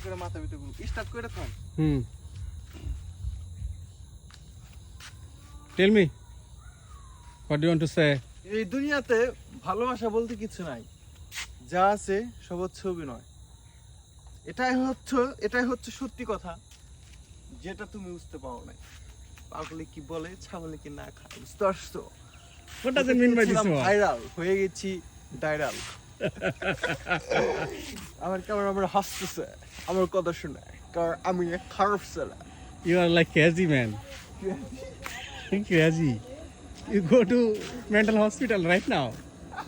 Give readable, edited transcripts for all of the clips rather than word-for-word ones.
করে মাথা ভিতরে ঘুরুক স্টার্ট করে থাম tell me what do you want to say এই দুনিয়াতে ভালোবাসা বলতে কিছু নাই যা আছে সব হচ্ছে অভিনয় এটাই হচ্ছে সত্যি কথা যেটা তুমি বুঝতে পারো না পাগলে কি বলে ছাগলে কি না খায় বুঝতে পারছো what does it mean by this word viral হয়ে গেছি ডাইরাল আমার ক্যামেরাম্যান হাসতেছে আমার কথা শুনে কারণ আমি এক খারাপ ছেলে you are like crazy man crazy you go to mental hospital right now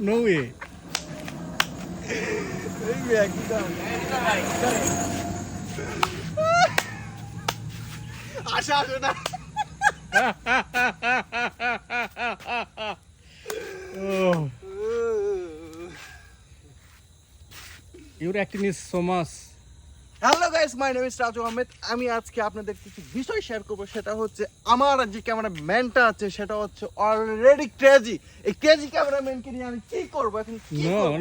no way আশা আসে না Oh, your acting is so much. Hello guys my name is Raju Ahmed আমি আজকে আপনাদের কিছু বিষয় শেয়ার করবো সেটা হচ্ছে আমার যে ক্যামেরাম্যানটা আছে সেটা হচ্ছে অলরেডি ক্রেজি এই ক্রেজি ক্যামেরাম্যানকে নিয়ে আমি কি করবো এখন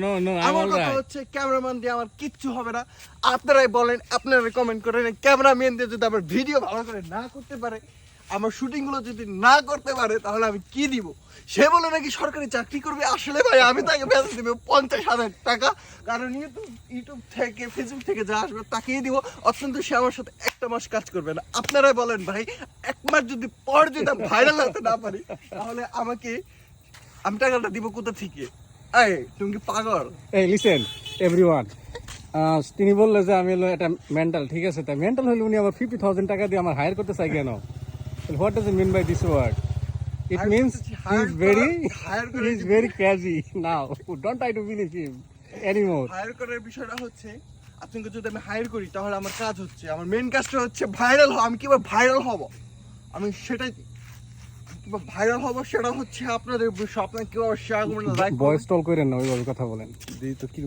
No, I'm আমার all কথা right. হচ্ছে ক্যামেরাম্যান দিয়ে আমার কিচ্ছু হবে না আপনারাই বলেন আপনারা কমেন্ট করেন ক্যামেরাম্যান দিয়ে যদি আমার ভিডিও ভালো করে না করতে পারে আমার শুটিং গুলো যদি না করতে পারে তাহলে আমি কি দিব সে বলে নাকি সরকারি চাকরি করবে আসলে ভাই আমি তাকে বেতন দিব 50,000 টাকা কারণ ইউটিউব থেকে ফেসবুক থেকে যা আসবে তাকেই দিব অত্যন্ত সে আমার সাথে একটা মাস কাজ করবে না আপনারাই বলেন ভাই এক মাস যদি পর যদি ভাইরাল হতে না পারি তাহলে আমি টাকাটা দিব কোথা থেকে এই তুমি কি পাগল Hey, listen, everyone. তিনি বললে যে আমি হলো একটা মেন্টাল ঠিক আছে তাই মেন্টাল হলে উনি আমার 50,000 টাকা দিয়ে আমার হায়ার করতে চাই কেন what does it mean by this word it Hire means করতেছি, হি ইজ hire করে very crazy now don't try to believe him anymore hire করার বিষয়টা হচ্ছে আপনাকে যদি আমি হায়ার করি তাহলে আমার কাজ হচ্ছে আমার মেন কাজটা হচ্ছে ভাইরাল হওয়া আমি কিভাবে ভাইরাল হব আমি সেটাই কিভাবে ভাইরাল হব সেটা হচ্ছে আপনাদের বিষয় আপনাকে কিভাবে শেয়ার করবেন লাইক ভয়েস টল করেন না ওইভাবে কথা বলেন দিই তো কি